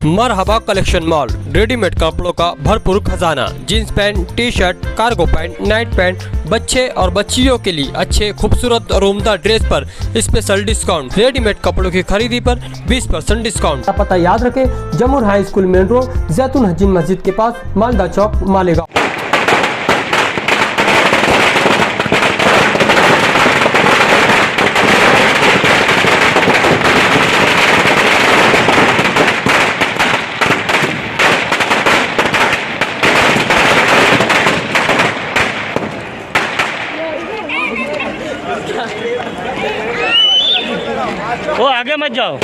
मरहबा collection mall, readymade कपड़ों का भरपूर खजाना। Jeans pant, T shirt, cargo pant, night pant, बच्चे और बच्चियों के लिए अच्छे खूबसूरत और उम्दा ड्रेस पर स्पेशल डिस्काउंट। रेडीमेड कपड़ों की खरीदी पर 20% डिस्काउंट। पता याद रखें, जमूर हाई स्कूल मेन रोड, जैतून हजीन मस्जिद के पास, मालदा चौक, मालेगांव। वो आगे मत जाओ।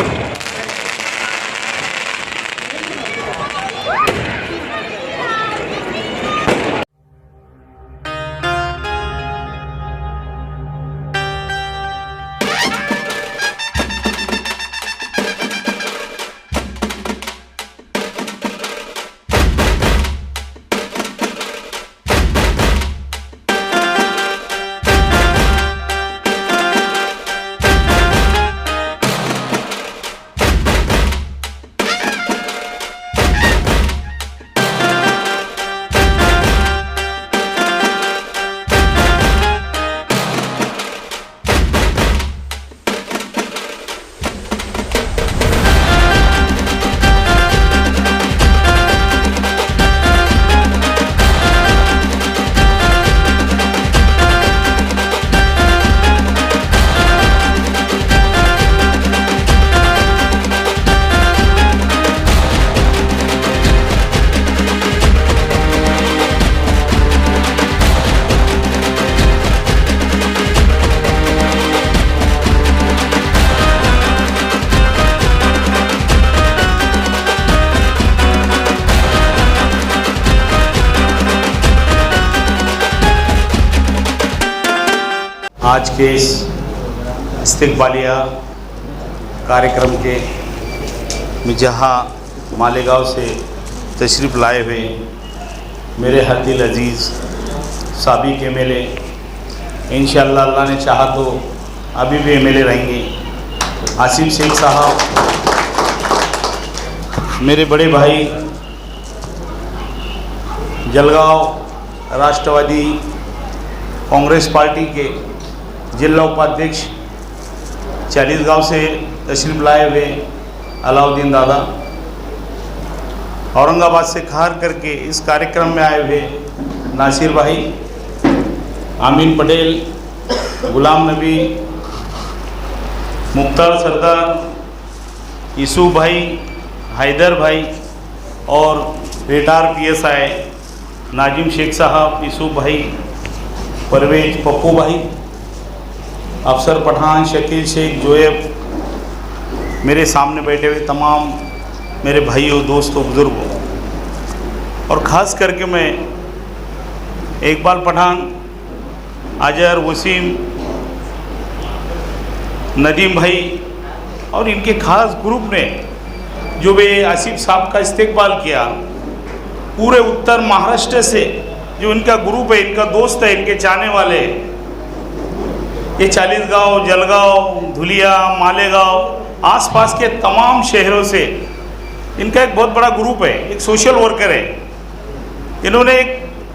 आज के इस इस्तकबालिया कार्यक्रम के में जहाँ मालेगांव से तशरीफ़ लाए हुए मेरे हर दिल अज़ीज़ साबिक़ एमएलए, इंशाअल्लाह अल्लाह ने चाहा तो अभी भी एमएलए रहेंगे, आसिफ शेख साहब, मेरे बड़े भाई जलगांव राष्ट्रवादी कांग्रेस पार्टी के जिला उपाध्यक्ष 40 गांव से तशरीफ़ लाए हुए अलाउद्दीन दादा, औरंगाबाद से खार करके इस कार्यक्रम में आए हुए नासिर भाई, आमीन पटेल, गुलाम नबी, मुख्तार सरदार, यूसुफ भाई, हैदर भाई और रिटायर पीएसआई नाजिम शेख साहब, यूसुफ भाई, परवेज, पप्पू भाई, अफसर पठान, शकील शेख, जोएब, मेरे सामने बैठे हुए तमाम मेरे भाइयों, दोस्तों, बुज़ुर्गों, और ख़ास करके मैं इकबाल पठान, अजहर, वसीम, नदीम भाई और इनके ख़ास ग्रुप ने जो वे आसिफ साहब का इस्तकबाल किया, पूरे उत्तर महाराष्ट्र से जो इनका ग्रुप है, इनका दोस्त है, इनके चाहने वाले, ये 40 गांव, जलगांव, धुलिया, मालेगांव, आसपास के तमाम शहरों से इनका एक बहुत बड़ा ग्रुप है, एक सोशल वर्कर है। इन्होंने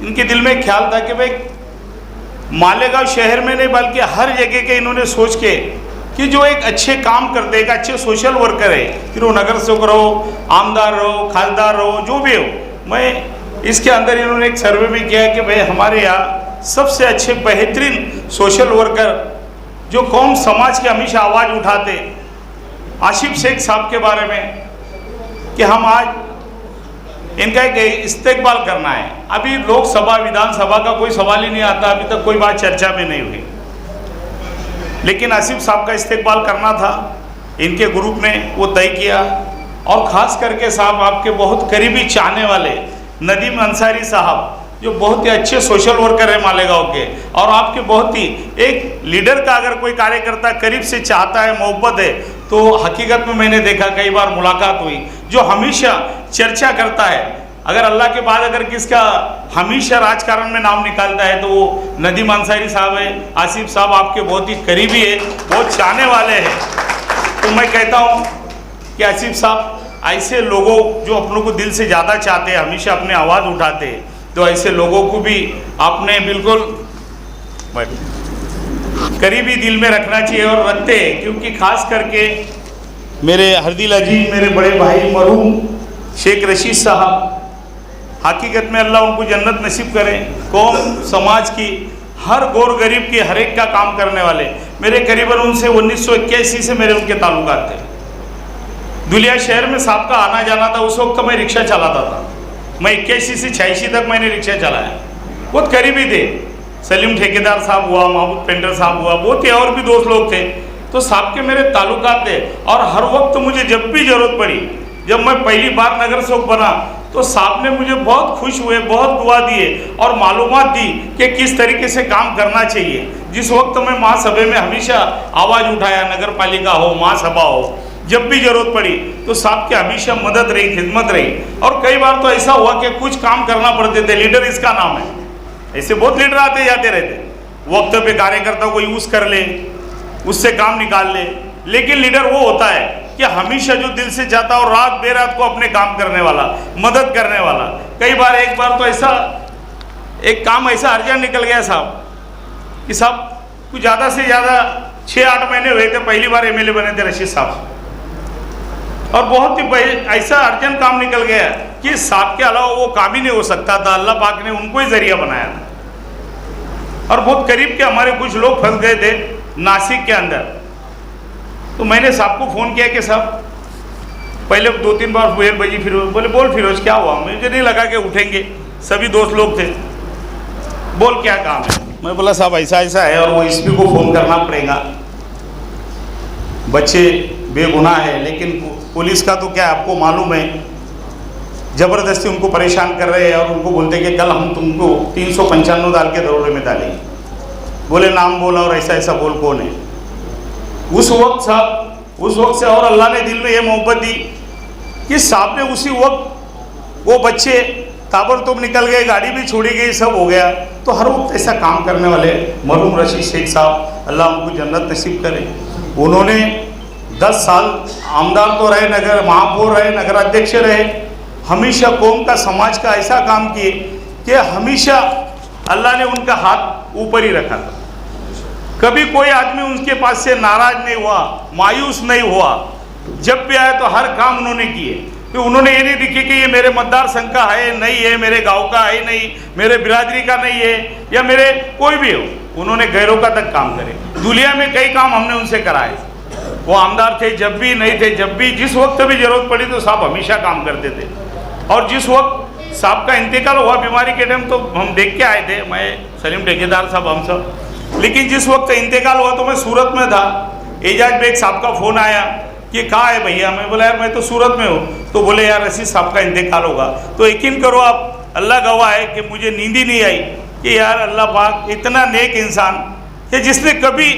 इनके दिल में ख्याल था कि भाई मालेगांव शहर में नहीं बल्कि हर जगह के इन्होंने सोच के कि जो एक अच्छे काम करते, एक अच्छे सोशल वर्कर है, फिर वो नगर सेवक रहो, आमदार रहो, खासदार रहो, जो भी हो, मैं इसके अंदर इन्होंने एक सर्वे भी किया कि भाई हमारे यहाँ सबसे अच्छे बेहतरीन सोशल वर्कर जो कौम समाज की हमेशा आवाज़ उठाते, आसिफ शेख साहब के बारे में कि हम आज इनका एक इस्तकबाल करना है। अभी लोकसभा विधानसभा का कोई सवाल ही नहीं आता, अभी तक कोई बात चर्चा में नहीं हुई, लेकिन आसिफ साहब का इस्तकबाल करना था, इनके ग्रुप ने वो तय किया। और ख़ास करके साहब आपके बहुत करीबी चाहने वाले नदीम अंसारी साहब, जो बहुत ही अच्छे सोशल वर्कर है मालेगांव के, और आपके बहुत ही एक लीडर का अगर कोई कार्यकर्ता करीब से चाहता है, मोहब्बत है, तो हकीकत में मैंने देखा कई बार मुलाकात हुई, जो हमेशा चर्चा करता है। अगर अल्लाह के बाद अगर किसका हमेशा राजकारण में नाम निकालता है तो वो नदीम अंसारी साहब है। आसिफ साहब आपके बहुत ही करीबी है, बहुत चाहने वाले हैं। तो मैं कहता हूँ कि आसिफ साहब ऐसे लोगों जो अपनों को दिल से ज़्यादा चाहते हैं, हमेशा अपने आवाज़ उठाते हैं, तो ऐसे लोगों को भी आपने बिल्कुल करीबी दिल में रखना चाहिए और रखते हैं। क्योंकि खास करके मेरे हरदिल अजीज मेरे बड़े भाई मरहूम शेख रशीद साहब, हकीकत में अल्लाह उनको जन्नत नसीब करें, कौम समाज की हर गौर गरीब के हर एक का काम करने वाले, मेरे करीबन उनसे 1981 से मेरे उनके ताल्लुकात थे। दुलिया शहर में साहब का आना जाना था, उस वक्त मैं रिक्शा चलाता था। मैं 81 से 86 तक मैंने रिक्शा चलाया, बहुत करीबी थे। सलीम ठेकेदार साहब हुआ, महमूद पेंटर साहब हुआ, बहुत थे और भी दोस्त लोग थे। तो साहब के मेरे ताल्लुकात थे और हर वक्त मुझे जब भी ज़रूरत पड़ी, जब मैं पहली बार नगर सेवक बना तो साहब ने मुझे बहुत खुश हुए, बहुत दुआ दिए और मालूमात दी कि किस तरीके से काम करना चाहिए। जिस वक्त मैं महासभा में हमेशा आवाज़ उठाया, नगर पालिका हो, महासभा हो, जब भी जरूरत पड़ी तो साहब की हमेशा मदद रही, खिदमत रही। और कई बार तो ऐसा हुआ कि कुछ काम करना पड़ते थे, लीडर इसका नाम है, ऐसे बहुत लीडर आते जाते रहते, वक्त पे कार्यकर्ता को यूज़ कर ले, उससे काम निकाल ले। लेकिन लीडर वो होता है कि हमेशा जो दिल से चाहता और रात बेरात को अपने काम करने वाला, मदद करने वाला। कई बार एक बार तो ऐसा एक काम ऐसा अर्जेंट निकल गया साहब कि साहब कुछ ज़्यादा से ज़्यादा 6-8 महीने हुए थे, पहली बार एमएलए बने थे रशीद साहब, और बहुत ही ऐसा अर्जेंट काम निकल गया कि साहब के अलावा वो काम ही नहीं हो सकता था। अल्लाह पाक ने उनको ही जरिया बनाया था। और बहुत करीब के हमारे कुछ लोग फंस गए थे नासिक के अंदर। तो मैंने साहब को फ़ोन किया कि साहब, पहले 2-3 बार फिर बजी, फिर बोले बोल फिरोज क्या हुआ। मुझे नहीं लगा कि उठेंगे, सभी दोस्त लोग थे। बोल क्या काम है। मैं बोला साहब ऐसा ऐसा है और वो एसपी को फ़ोन करना पड़ेगा, बच्चे बेगुनाह है, लेकिन पुलिस का तो क्या आपको मालूम है, ज़बरदस्ती उनको परेशान कर रहे हैं और उनको बोलते कि कल हम तुमको 395 डाल के दरोड़े में डालेंगे। बोले नाम बोला और ऐसा ऐसा बोल कौन है। उस वक्त साहब, उस वक्त से और अल्लाह ने दिल में ये मोहब्बत दी कि साहब ने उसी वक्त वो बच्चे ताबड़तोड़ निकल गए, गाड़ी भी छोड़ी गई, सब हो गया। तो हर वक्त ऐसा काम करने वाले मरहूम रशीद शेख साहब, अल्लाह उनको जन्नत नसीब करे। उन्होंने 10 साल आमदार तो रहे, नगर महापौर रहे, नगर अध्यक्ष रहे, हमेशा कौम का समाज का ऐसा काम किए कि हमेशा अल्लाह ने उनका हाथ ऊपर ही रखा था। कभी कोई आदमी उनके पास से नाराज नहीं हुआ, मायूस नहीं हुआ। जब भी आए तो हर काम उन्होंने किए। कि उन्होंने ये नहीं दिखे कि ये मेरे मतदार संघ का है नहीं है, मेरे गांव का है नहीं, मेरे बिरादरी का नहीं है, या मेरे कोई भी हो, उन्होंने गैरों का तक काम करे। दुनिया में कई काम हमने उनसे कराए। वो आमदार थे, जब भी नहीं थे, जब भी जिस वक्त भी जरूरत पड़ी तो साहब हमेशा काम करते थे। और जिस वक्त साहब का इंतकाल हुआ बीमारी के टाइम, तो हम देख के आए थे, मैं सलीम ठेकेदार साहब, हम सब। लेकिन जिस वक्त इंतकाल हुआ तो मैं सूरत में था, एजाज बेग साहब का फ़ोन आया कि कहाँ है भैया। मैं बोला यार मैं तो सूरत में हूँ। तो बोले यार रशीद साहब का इंतकाल होगा। तो यकीन करो आप, अल्लाह गवाह है कि मुझे नींद ही नहीं आई कि यार अल्लाह पाक इतना नेक इंसान कि जिसने कभी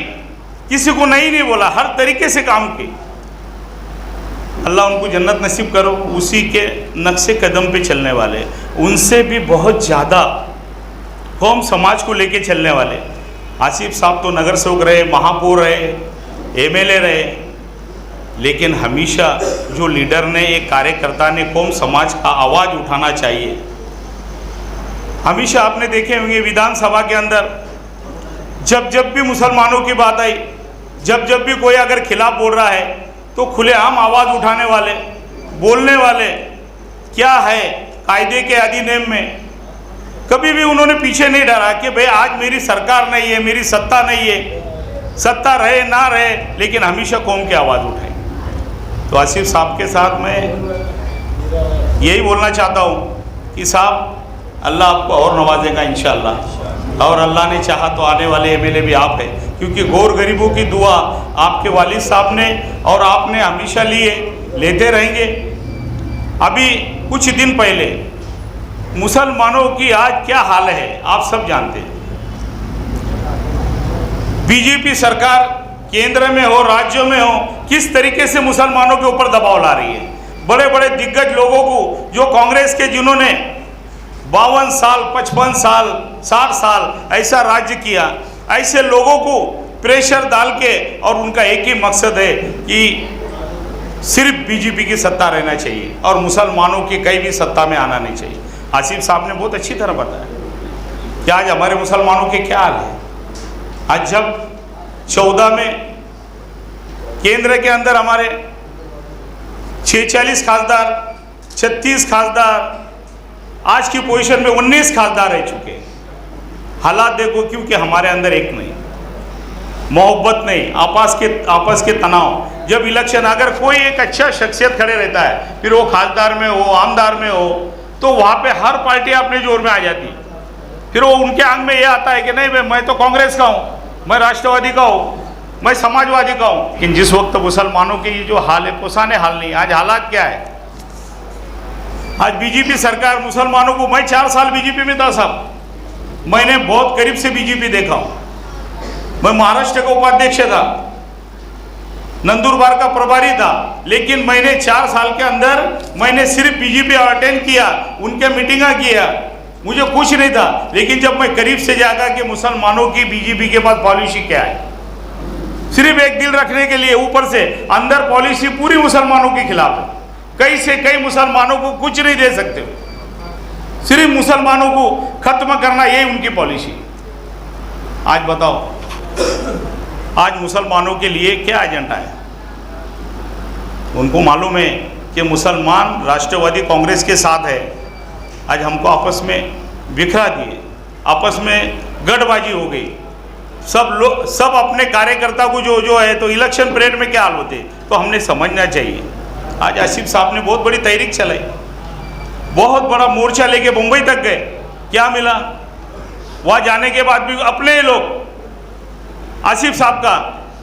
किसी को नहीं बोला, हर तरीके से काम की। अल्लाह उनको जन्नत नसीब करो। उसी के नक्शे कदम पे चलने वाले, उनसे भी बहुत ज़्यादा कौम समाज को लेके चलने वाले आसिफ साहब तो नगर सेवक रहे, महापौर रहे, एमएलए रहे, लेकिन हमेशा जो लीडर ने, एक कार्यकर्ता ने कौम समाज का आवाज़ उठाना चाहिए। हमेशा आपने देखे होंगे विधानसभा के अंदर जब भी मुसलमानों की बात आई, जब भी कोई अगर खिलाफ बोल रहा है तो खुलेआम आवाज़ उठाने वाले, बोलने वाले, क्या है कायदे के अधिनियम में, कभी भी उन्होंने पीछे नहीं डरा कि भाई आज मेरी सरकार नहीं है, मेरी सत्ता नहीं है, सत्ता रहे ना रहे, लेकिन हमेशा कौम की आवाज़ उठाई। तो आसिफ साहब के साथ मैं यही बोलना चाहता हूँ कि साहब अल्लाह आपको और नवाजेगा इंशाअल्लाह, और अल्लाह ने चाहा तो आने वाले एमएलए भी आप हैं, क्योंकि गौर गरीबों की दुआ आपके वालिद साहब ने और आपने हमेशा लिए, लेते रहेंगे। अभी कुछ दिन पहले मुसलमानों की आज क्या हाल है आप सब जानते हैं। बीजेपी सरकार केंद्र में हो, राज्यों में हो, किस तरीके से मुसलमानों के ऊपर दबाव ला रही है। बड़े बड़े दिग्गज लोगों को, जो कांग्रेस के, जिन्होंने 52 साल, 55 साल, 60 साल ऐसा राज्य किया, ऐसे लोगों को प्रेशर डाल के, और उनका एक ही मकसद है कि सिर्फ बीजेपी की सत्ता रहना चाहिए और मुसलमानों की कहीं भी सत्ता में आना नहीं चाहिए। आसिफ साहब ने बहुत अच्छी तरह बताया कि आज हमारे मुसलमानों के क्या हाल है। आज जब 14 में केंद्र के अंदर हमारे 46 खासदार, 36 खासदार, आज की पोजीशन में 19 खासदार रह चुके हैं। हालात देखो, क्योंकि हमारे अंदर एक नहीं, मोहब्बत नहीं, आपस के तनाव। जब इलेक्शन, अगर कोई एक अच्छा शख्सियत खड़े रहता है, फिर वो खासदार में हो, आमदार में हो, तो वहाँ पे हर पार्टी अपने जोर में आ जाती। फिर वो उनके आंग में ये आता है कि नहीं भाई, मैं तो कांग्रेस का हूँ, मैं राष्ट्रवादी का हूँ, मैं समाजवादी का हूँ। लेकिन जिस वक्त मुसलमानों की ये जो हाल है, पुसाने हाल नहीं। आज हालात क्या है, आज बीजेपी सरकार मुसलमानों को, मैं 4 साल बीजेपी में था साहब, मैंने बहुत करीब से बीजेपी देखा हूँ। मैं महाराष्ट्र का उपाध्यक्ष था, नंदुरबार का प्रभारी था, लेकिन मैंने 4 साल के अंदर मैंने सिर्फ बीजेपी अटेंड किया, उनके मीटिंगा किया, मुझे कुछ नहीं था। लेकिन जब मैं करीब से जागा कि मुसलमानों की बीजेपी के पास पॉलिसी क्या है, सिर्फ एक दिल रखने के लिए, ऊपर से अंदर पॉलिसी पूरी मुसलमानों के खिलाफ है। कई से कई मुसलमानों को कुछ नहीं दे सकते, सिर्फ मुसलमानों को खत्म करना, यही उनकी पॉलिसी। आज बताओ, आज मुसलमानों के लिए क्या एजेंडा है? उनको मालूम है कि मुसलमान राष्ट्रवादी कांग्रेस के साथ है। आज हमको आपस में बिखरा दिए, आपस में गठबाजी हो गई। सब अपने कार्यकर्ता को जो है, तो इलेक्शन परेड में क्या हाल होते, तो हमने समझना चाहिए। आज आसिफ साहब ने बहुत बड़ी तहरीक चलाई, बहुत बड़ा मोर्चा लेके मुंबई तक गए। क्या मिला? वहाँ जाने के बाद भी अपने ही लोग आसिफ साहब का,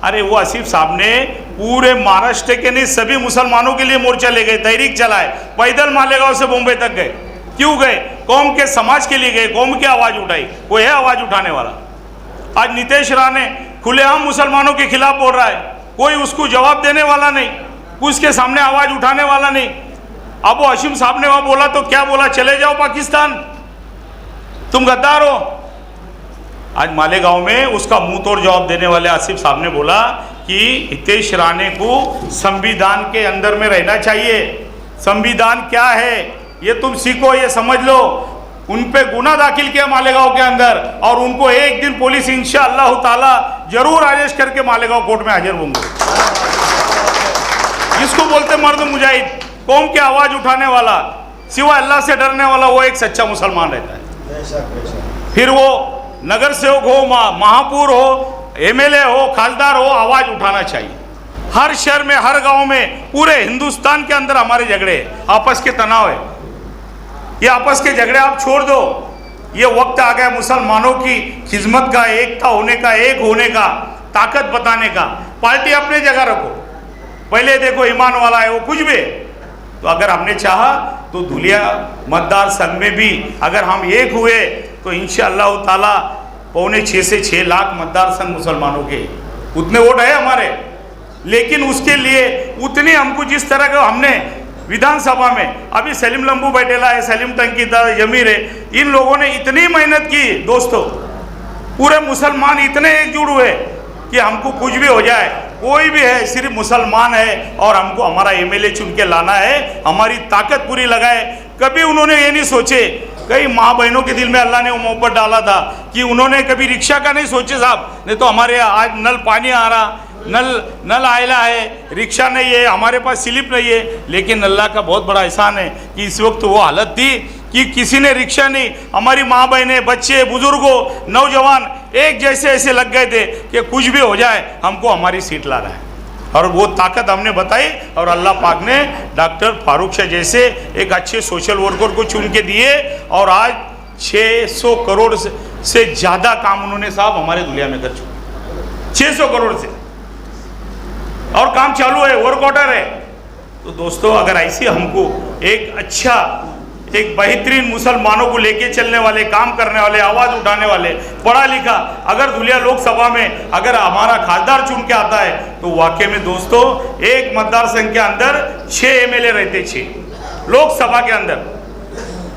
अरे वो आसिफ साहब ने पूरे महाराष्ट्र के नहीं, सभी मुसलमानों के लिए मोर्चा ले गए, तहरीक चलाए, पैदल मालेगांव से मुंबई तक गए। क्यों गए? कौम के समाज के लिए गए, कौम की आवाज़ उठाई। कोई है आवाज़ उठाने वाला? आज नीतीश राणे खुलेआम मुसलमानों के खिलाफ बोल रहा है, कोई उसको जवाब देने वाला नहीं, उसके सामने आवाज़ उठाने वाला नहीं। अब वो आसिफ साहब ने वहाँ बोला तो क्या बोला? चले जाओ पाकिस्तान, तुम गद्दार हो। आज मालेगांव में उसका मुंह तोड़ जवाब देने वाले आसिफ साहब ने बोला कि नीतीश राणे को संविधान के अंदर में रहना चाहिए। संविधान क्या है ये तुम सीखो, ये समझ लो। उन पे गुना दाखिल किया मालेगांव के अंदर, और उनको एक दिन पुलिस इंशाअल्लाह ताला जरूर अरेस्ट करके मालेगांव कोर्ट में हाजिर होंगे। जिसको बोलते मर्द मुजाहिद, कौम की आवाज उठाने वाला, सिवाय अल्लाह से डरने वाला, वो एक सच्चा मुसलमान रहता है। फिर वो नगर सेवक हो, महापौर हो, एमएलए हो, खासदार हो, आवाज उठाना चाहिए। हर शहर में, हर गांव में, पूरे हिंदुस्तान के अंदर हमारे झगड़े, आपस के तनाव है। ये आपस के झगड़े आप छोड़ दो। ये वक्त आ गया मुसलमानों की खिदमत का, एकता होने का, एक होने का, ताकत बताने का। पार्टी अपने जगह रखो, पहले देखो ईमान वाला है वो कुछ भी। तो अगर हमने चाहा तो धुलिया मतदार संघ में भी अगर हम एक हुए तो इंशाअल्लाह ताला 5.25 से 6 लाख मतदार संघ मुसलमानों के, उतने वोट है हमारे। लेकिन उसके लिए उतनी हमको, जिस तरह का हमने विधानसभा में, अभी सलीम लंबू बैठेला है, सलीम टंकीदा, जमीर है, इन लोगों ने इतनी मेहनत की दोस्तों, पूरे मुसलमान इतने एकजुट हुए कि हमको कुछ भी हो जाए, कोई भी है, सिर्फ मुसलमान है और हमको हमारा एमएलए चुन के लाना है, हमारी ताकत पूरी लगाए। कभी उन्होंने ये नहीं सोचे, कई माँ बहनों के दिल में अल्लाह ने वो मोहब्बत डाला था कि उन्होंने कभी रिक्शा का नहीं सोचे साहब। नहीं तो हमारे आज नल पानी आ रहा, नल आयला है, रिक्शा नहीं है, हमारे पास स्लिप नहीं है। लेकिन अल्लाह का बहुत बड़ा एहसान है कि इस वक्त वो हालत थी कि किसी ने रिक्शा नहीं, हमारी माँ बहनें, बच्चे, बुजुर्गों, नौजवान एक जैसे ऐसे लग गए थे कि कुछ भी हो जाए हमको हमारी सीट ला रहा है। और वो ताकत हमने बताई, और अल्लाह पाक ने डॉक्टर फारूक शाह जैसे एक अच्छे सोशल वर्कर को चुन के दिए, और आज 600 करोड़ से ज़्यादा काम उन्होंने साहब हमारे दुनिया में कर चुके, 600 करोड़ से, और काम चालू है, वर्क ऑर्डर है। तो दोस्तों, अगर ऐसी हमको एक अच्छा, एक बेहतरीन मुसलमानों को लेके चलने वाले, काम करने वाले, आवाज़ उठाने वाले, पढ़ा लिखा, अगर धुलिया लोकसभा में अगर हमारा खासदार चुन के आता है तो वाकई में दोस्तों, एक मतदार संघ के अंदर 6 एमएलए रहते, 6 लोकसभा के अंदर।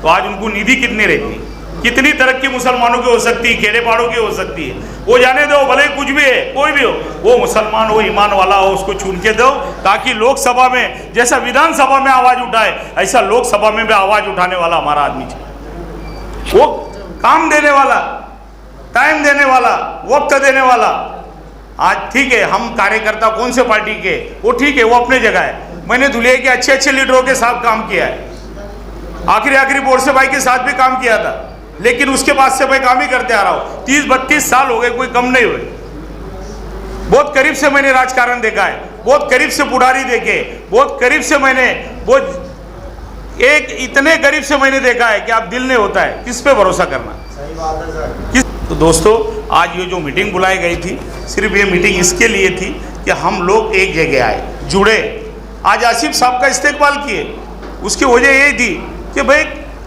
तो आज उनको निधि कितनी रहती? कितनी तरक्की मुसलमानों की हो सकती है, खेड़े पाड़ों की हो सकती है। वो जाने दो, भले कुछ भी है, कोई भी हो, वो मुसलमान हो, ईमान वाला हो, उसको चुन के दो, ताकि लोकसभा में जैसा विधानसभा में आवाज़ उठाए ऐसा लोकसभा में भी आवाज़ उठाने वाला हमारा आदमी चाहिए। वो काम देने वाला, टाइम देने वाला, वक्त देने वाला। आज ठीक है, हम कार्यकर्ता कौन से पार्टी के, वो ठीक है, वो अपने जगह है। मैंने धुलिया के अच्छे अच्छे लीडरों के साथ काम किया है, आखिरी बोरसे भाई के साथ भी काम किया था, लेकिन उसके बाद से मैं काम ही करते आ रहा हूँ। 30-32 साल हो गए, कोई कम नहीं हुए। बहुत करीब से मैंने राजकारण देखा है, बहुत करीब से पुढ़ारी देखे, बहुत करीब से मैंने इतने करीब से मैंने देखा है कि आप दिल नहीं होता है किस पे भरोसा करना। सही बात है सर। तो दोस्तों, आज ये जो मीटिंग बुलाई गई थी, सिर्फ ये मीटिंग इसके लिए थी कि हम लोग एक जगह आए, जुड़े। आज आसिफ साहब का इस्तेकबाल किए, उसकी वजह यही थी कि भाई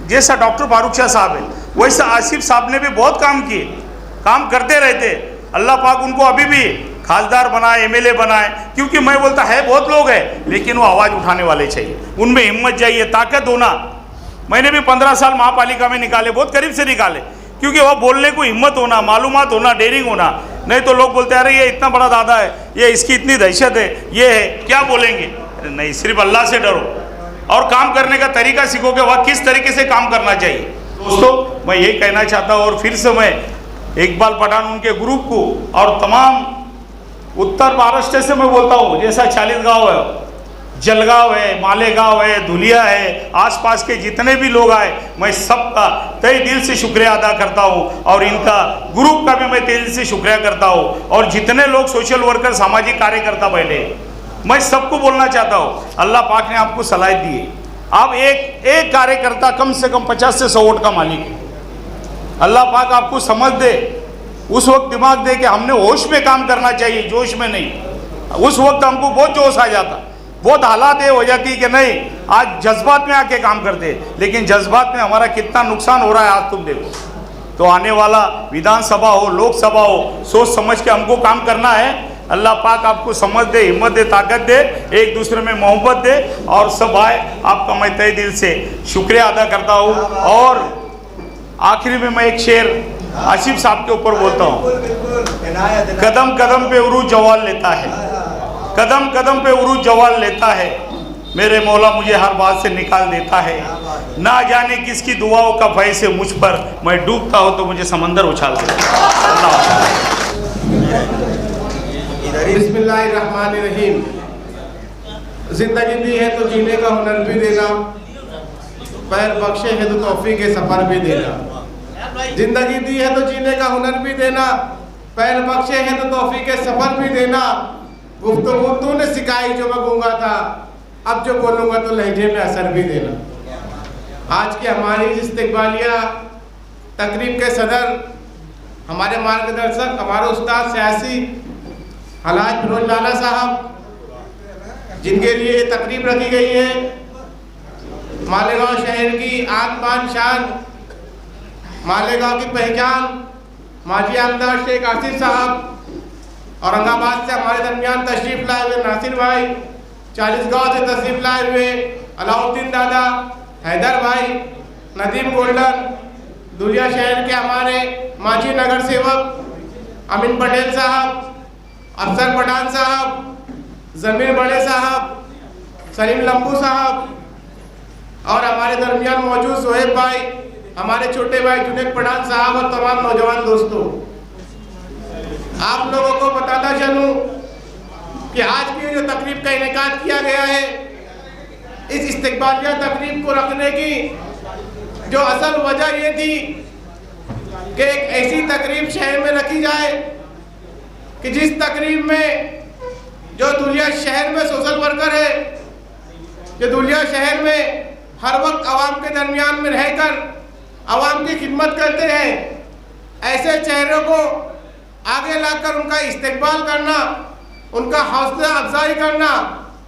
जैसा डॉक्टर फारूक शाह साहब है वैसा आसिफ साहब ने भी बहुत काम किए, काम करते रहते। अल्लाह पाक उनको अभी भी खासदार बनाए, MLA बनाए, क्योंकि मैं बोलता है बहुत लोग हैं लेकिन वो आवाज़ उठाने वाले चाहिए, उनमें हिम्मत चाहिए, ताकत होना। मैंने भी 15 साल महापालिका में निकाले, बहुत करीब से निकाले, क्योंकि वह बोलने को हिम्मत होना, मालूमात होना, डेयरिंग होना। नहीं तो लोग बोलते अरे ये इतना बड़ा दादा है, ये इसकी इतनी दहशत है, ये है, क्या बोलेंगे। नहीं, सिर्फ अल्लाह से डरो और काम करने का तरीका सीखोगे, वह किस तरीके से काम करना चाहिए। दोस्तों, मैं यही कहना चाहता हूँ और फिर से मैं इकबाल पठान उनके ग्रुप को और तमाम उत्तर महाराष्ट्र से मैं बोलता हूँ, जैसा 40 गाँव है, जलगांव है, मालेगांव है, धुलिया है, आसपास के जितने भी लोग आए, मैं सबका तहे दिल से शुक्रिया अदा करता हूँ और इनका ग्रुप का भी मैं तहे दिल से शुक्रिया करता हूँ। और जितने लोग सोशल वर्कर, सामाजिक कार्यकर्ता बैठे, मैं सबको बोलना चाहता हूँ, अल्लाह पाक ने आपको सलाहियत दी है। आप एक कार्यकर्ता कम से कम 50 से 100 वोट का मालिक है। अल्लाह पाक आपको समझ दे, उस वक्त दिमाग दे कि हमने होश में काम करना चाहिए, जोश में नहीं। उस वक्त हमको बहुत जोश आ जाता, बहुत हालात ये हो जाती कि नहीं, आज जज्बात में आके काम करते, लेकिन जज्बात में हमारा कितना नुकसान हो रहा है आज तुम देखो। तो आने वाला विधानसभा हो, लोकसभा हो, सोच समझ के हमको काम करना है। अल्लाह पाक आपको समझ दे, हिम्मत दे, ताकत दे, एक दूसरे में मोहब्बत दे। और सब भाई, आपका मैं तहे दिल से शुक्रिया अदा करता हूँ। और आखिरी में मैं एक शेर आसिफ साहब के ऊपर बोलता हूँ, कदम कदम पे उरूज जवाल लेता है, कदम कदम पे उरूज जवाल लेता है, मेरे मौला मुझे हर बात से निकाल देता है। ना जाने किसकी दुआओं का भय से मुझ पर मैं डूबता हूँ तो मुझे समंदर उछाल देता है। बिस्मिल्लाहिर्रहमानिर्रहीम। जिंदगी दी है तो जीने का हुनर भी देना, पैर बख्शे है तो तौफीक के सफर भी देना। जिंदगी दी है तो जीने का हुनर भी देना, पैर बख्शे है तो तौफीक के सफर भी देना। गुफ्तगू तूने सिखाई जो मैं गूंगा था, अब जो बोलूँगा तो लहजे में असर भी देना। आज की हमारी इस्तिकबालिया तकरीब के सदर, हमारे मार्गदर्शक, हमारे उस्ताद सियासी हलाज फिरोज लाला साहब, जिनके लिए ये तकरीब रखी गई है। मालेगांव शहर की आन बान शान, मालेगांव की पहचान, माजी आमदार शेख आसिफ साहब, औरंगाबाद से हमारे दरमियान तशरीफ लाए हुए नासिर भाई, 40 गाँव से तशरीफ लाए हुए अलाउद्दीन दादा, हैदर भाई, नदीम गोल्डन, धुलिया शहर के हमारे माजी नगर सेवक अमीन पटेल साहब, अफसर पठान साहब, जमीर बड़े साहब, सलीम लंबू साहब, और हमारे दरमियान मौजूद सोहेब भाई, हमारे छोटे भाई जुनेद पठान साहब और तमाम नौजवान दोस्तों, आप लोगों को बताता चलूं कि आज की जो तकरीब का इनेकाद किया गया है, इस इस्तिकबालिया तकरीब को रखने की जो असल वजह ये थी कि एक ऐसी तकरीब शहर में रखी जाए कि जिस तकरीब में जो धुलिया शहर में सोशल वर्कर है, जो धुलिया शहर में हर वक्त आवाम के दरमियान में रहकर आवाम की खिदमत करते हैं, ऐसे चेहरों को आगे लाकर उनका इस्तेकबाल करना, उनका हौसला अफजाई करना,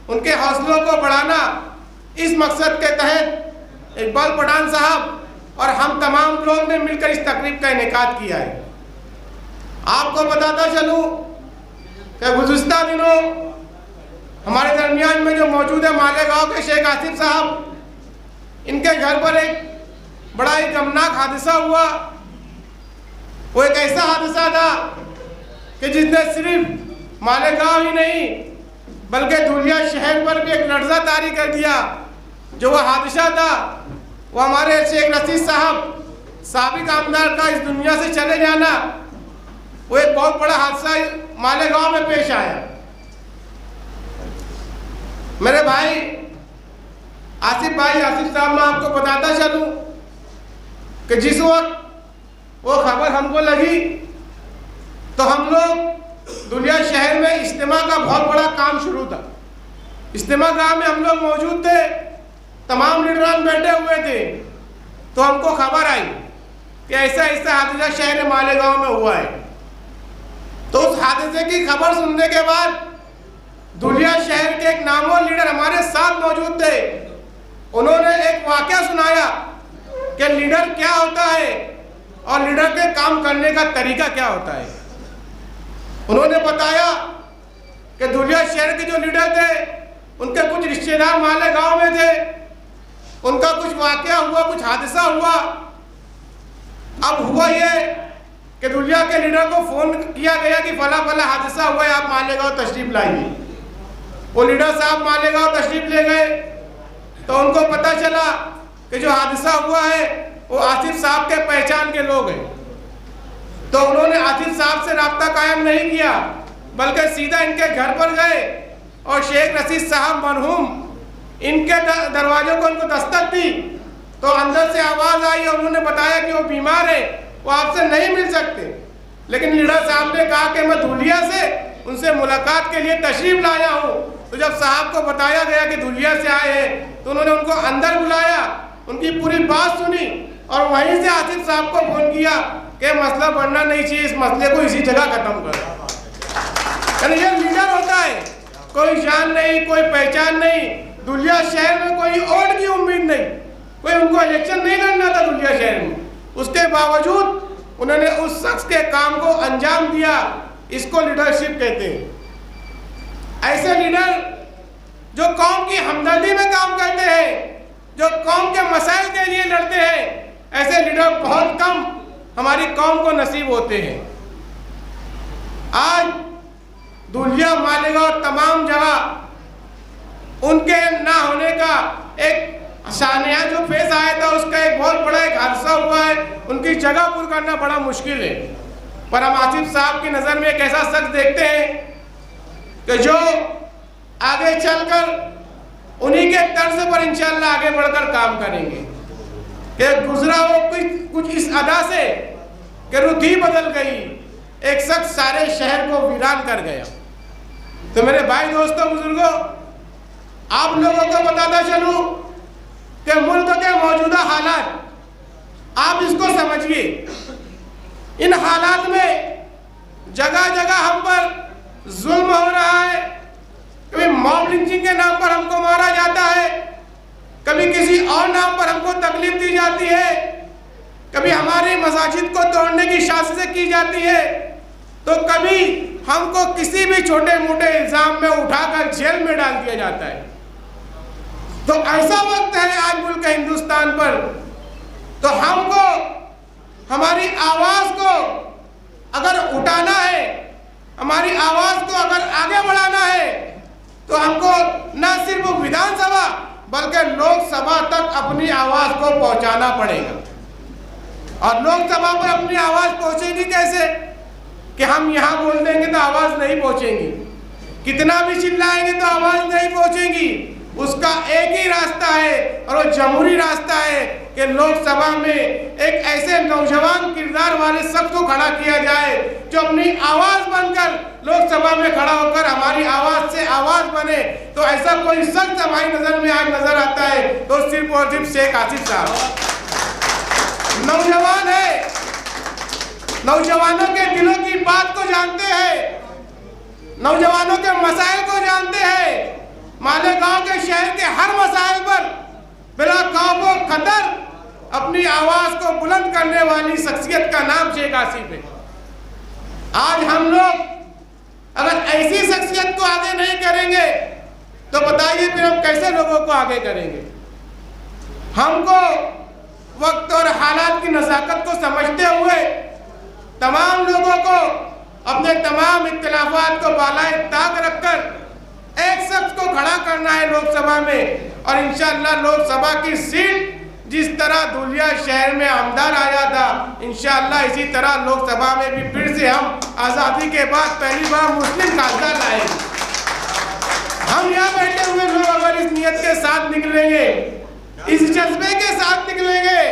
उनके हौसलों को बढ़ाना, इस मकसद के तहत इकबाल पठान साहब और हम तमाम लोग ने मिलकर इस तकरीब का इनेकाद किया है। आपको बताता चलूँ कि गुज़िश्ता दिनों हमारे दरमियान में जो मौजूद है मालेगांव के शेख आसिफ साहब, इनके घर पर एक बड़ा ही गमनाक हादसा हुआ। वो एक ऐसा हादसा था कि जिसने सिर्फ मालेगांव ही नहीं बल्कि धुलिया शहर पर भी एक लर्जा तारी कर दिया। जो वह हादसा था वो हमारे शेख रशीद साहब साबिक आमदार का इस दुनिया से चले जाना, वो एक बहुत बड़ा हादसा मालेगांव में पेश आया। मेरे भाई आसिफ साहब, मैं आपको बताता चलूं कि जिस वक्त वो खबर हमको लगी तो हम लोग दुनिया शहर में इज्तिमा का बहुत बड़ा काम शुरू था। इज्तिमा गाह में हम लोग मौजूद थे, तमाम लीडरान बैठे हुए थे। तो हमको खबर आई कि ऐसा ऐसा हादसा शहर मालेगांव में हुआ है। तो उस हादसे की खबर सुनने के बाद दुलिया शहर के एक नामवर लीडर हमारे साथ मौजूद थे। उन्होंने एक वाकया सुनाया कि लीडर क्या होता है और लीडर के काम करने का तरीका क्या होता है। उन्होंने बताया कि दुलिया शहर के जो लीडर थे उनके कुछ रिश्तेदार मालेगांव में थे, उनका कुछ वाकया हुआ, कुछ हादसा हुआ। अब हुआ ये कि दुलिया के लीडर को फोन किया गया कि फला फला हादसा हुआ है, आप मालेगांव तशरीफ लाइए। वो लीडर साहब मालेगांव तशरीफ ले गए तो उनको पता चला कि जो हादसा हुआ है वो आसिफ साहब के पहचान के लोग हैं। तो उन्होंने आसिफ साहब से राब्ता कायम नहीं किया बल्कि सीधा इनके घर पर गए और शेख रशीद साहब मरहूम इनके दरवाजों को उनको दस्तक दी। तो अंदर से आवाज़ आई और उन्होंने बताया कि वो बीमार है, वो आपसे नहीं मिल सकते। लेकिन लीडर साहब ने कहा कि मैं धुलिया से उनसे मुलाकात के लिए तशरीफ लाया हूँ। तो जब साहब को बताया गया कि धुलिया से आए हैं तो उन्होंने उनको अंदर बुलाया, उनकी पूरी बात सुनी और वहीं से आसिफ साहब को फोन किया कि मसला बढ़ना नहीं चाहिए, इस मसले को इसी जगह खत्म करो। यानी ये लीडर होता है, कोई जान नहीं, कोई पहचान नहीं। धुलिया शहर में कोई वोट की उम्मीद नहीं, कोई उनको इलेक्शन नहीं लड़ना था धुलिया शहर में, उसके बावजूद उन्होंने उस शख्स के काम को अंजाम दिया। इसको लीडरशिप कहते हैं। ऐसे लीडर जो कौम की हमदर्दी में काम करते हैं, जो कौम के मसाइल के लिए लड़ते हैं, ऐसे लीडर बहुत कम हमारी कौम को नसीब होते हैं। आज धुलिया मालेगांव तमाम जगह उनके ना होने का एक सानिया जो फेस आया था उसका एक बहुत बड़ा एक हादसा हुआ है। उनकी जगह पूरी करना बड़ा मुश्किल है। पर हम आसिफ साहब की नज़र में एक ऐसा शख्स देखते हैं कि जो आगे चलकर उन्हीं के तर्ज पर इंशाअल्लाह आगे बढ़कर काम करेंगे। कि गुजरा वो कुछ इस अदा से कि रुख ही बदल गई, एक शख्स सारे शहर को वीरान कर गया। तो मेरे भाई दोस्तों बुजुर्गों, आप लोगों को बताता चलूं कि मुल्क के मौजूदा हालात आप इसको समझिए। इन हालात में जगह जगह हम पर जुल्म हो रहा है। कभी मॉब लिंचिंग के नाम पर हमको मारा जाता है, कभी किसी और नाम पर हमको तकलीफ दी जाती है, कभी हमारी मसाजिद को तोड़ने की साजिशें की जाती है, तो कभी हमको किसी भी छोटे मोटे इल्जाम में उठाकर जेल में डाल दिया जाता है। तो ऐसा वक्त है आज मुल्क हिंदुस्तान पर, तो हमको हमारी आवाज़ को अगर उठाना है, हमारी आवाज़ को अगर आगे बढ़ाना है, तो हमको न सिर्फ विधानसभा बल्कि लोकसभा तक अपनी आवाज़ को पहुंचाना पड़ेगा। और लोकसभा पर अपनी आवाज़ पहुंचेगी कैसे? कि हम यहाँ बोल देंगे तो आवाज़ नहीं पहुंचेगी, कितना भी चिल्लाएंगे तो आवाज़ नहीं पहुंचेगी। उसका एक ही रास्ता है और वो जमहूरी रास्ता है कि लोकसभा में एक ऐसे नौजवान किरदार वाले शख्स को खड़ा किया जाए जो अपनी आवाज़ बनकर लोकसभा में खड़ा होकर हमारी आवाज़ से आवाज़ बने। तो ऐसा कोई शख्स हमारी नज़र में आज नज़र आता है तो सिर्फ और सिर्फ शेख आसिफ साहब। नौजवान है, नौजवानों के दिलों की बात को जानते हैं, नौजवानों के मसाइल को जानते हैं। मालेगांव के शहर के हर मसाइल पर बिला खौफ व खतर अपनी आवाज़ को बुलंद करने वाली शख्सियत का नाम शेख आसिफ है। आज हम लोग अगर ऐसी शख्सियत को आगे नहीं करेंगे तो बताइए फिर हम कैसे लोगों को आगे करेंगे? हमको वक्त और हालात की नज़ाकत को समझते हुए तमाम लोगों को अपने तमाम इख्तिलाफात को बालाए ताक रखकर एक शख्स को खड़ा करना है लोकसभा में। और इंशाअल्लाह लोकसभा की सीट जिस तरह धुलिया शहर में आमदार आया था, इंशाअल्लाह इसी तरह लोकसभा में भी फिर से हम आज़ादी के बाद पहली बार मुस्लिम कायदा लाएंगे। हम यहाँ बैठे हुए लोग अगर इस नियत के साथ निकलेंगे, इस जज्बे के साथ निकलेंगे,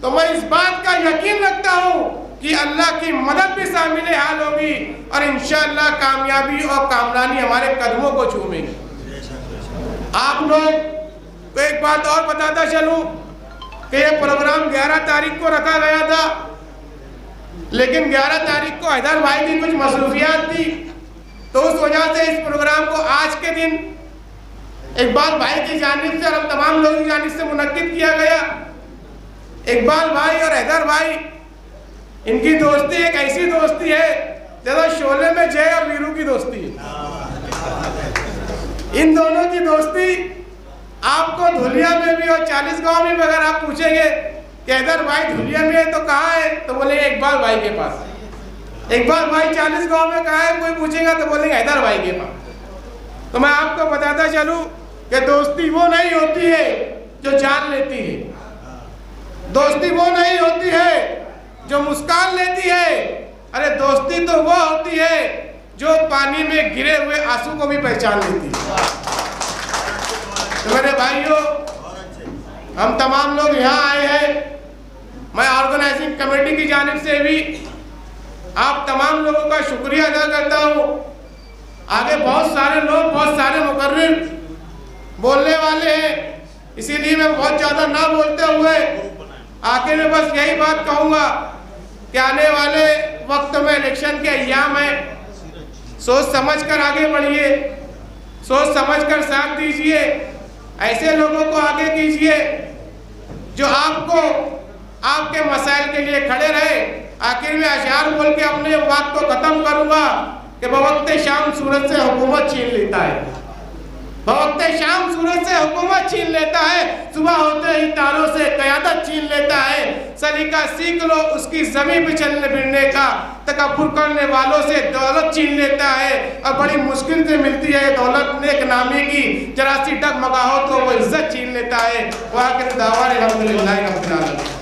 तो मैं इस बात का यकीन रखता हूँ कि अल्लाह की मदद भी शामिल हाल होगी और इंशाअल्लाह कामयाबी और कामरानी हमारे कदमों को छूमेगी। आप लोग को एक बात और बताता चलूं कि यह प्रोग्राम 11 तारीख को रखा गया था, लेकिन 11 तारीख को हैदर भाई की कुछ मसरूफियात थी, तो उस वजह से इस प्रोग्राम को आज के दिन इकबाल भाई की जानिब से और तमाम लोगों की जानिब से मुनक्किद किया गया। इकबाल भाई और हैदर भाई, इनकी दोस्ती एक ऐसी दोस्ती है जैसा शोले में जय और वीरू की दोस्ती है। इन दोनों की दोस्ती आपको धुलिया में भी और 40 गांव में भी अगर आप पूछेंगे कि हैदर भाई धुलिया में है तो कहाँ है, तो बोलेंगे इकबाल भाई के पास। इकबाल भाई 40 गांव में कहाँ है कोई पूछेगा तो बोलेंगे हैदर भाई के पास। तो मैं आपको बताता चलूं कि दोस्ती वो नहीं होती है जो जान लेती है, दोस्ती वो नहीं होती है जो मुस्कान लेती है, अरे दोस्ती तो वो होती है जो पानी में गिरे हुए आंसू को भी पहचान लेती है। तो मेरे भाइयों, हम तमाम लोग यहाँ आए हैं, मैं ऑर्गेनाइजिंग कमेटी की जानिब से भी आप तमाम लोगों का शुक्रिया अदा करता हूँ। आगे बहुत सारे लोग, बहुत सारे मुकर्रिर बोलने वाले हैं, इसीलिए मैं बहुत ज़्यादा ना बोलते हुए आखिर में बस यही बात कहूँगा कि आने वाले वक्त में इलेक्शन के अय्याम है, सोच समझ कर आगे बढ़िए, सोच समझ कर साथ दीजिए, ऐसे लोगों को आगे कीजिए जो आपको आपके मसाइल के लिए खड़े रहे। आखिर में अशार बोल के अपने बात को खत्म करूंगा कि बवक्ते शाम सूरज से हुकूमत छीन लेता है, बवक्ते शाम सूरज से हुकूमत छीन लेता है, सुबह होते ही तारों से क़यादत छीन लेता है। सलीका सीख लो उसकी ज़मीन पे चलने फिरने का, तकब्बुर करने वालों से दौलत छीन लेता है और बड़ी मुश्किल से मिलती है दौलत नेक नामी की, जरा सी डगमगाहो तो वो इज्जत छीन लेता है। वाक़िअ दावा अल्हम्दुलिल्लाहि रब्बिल आलमीन।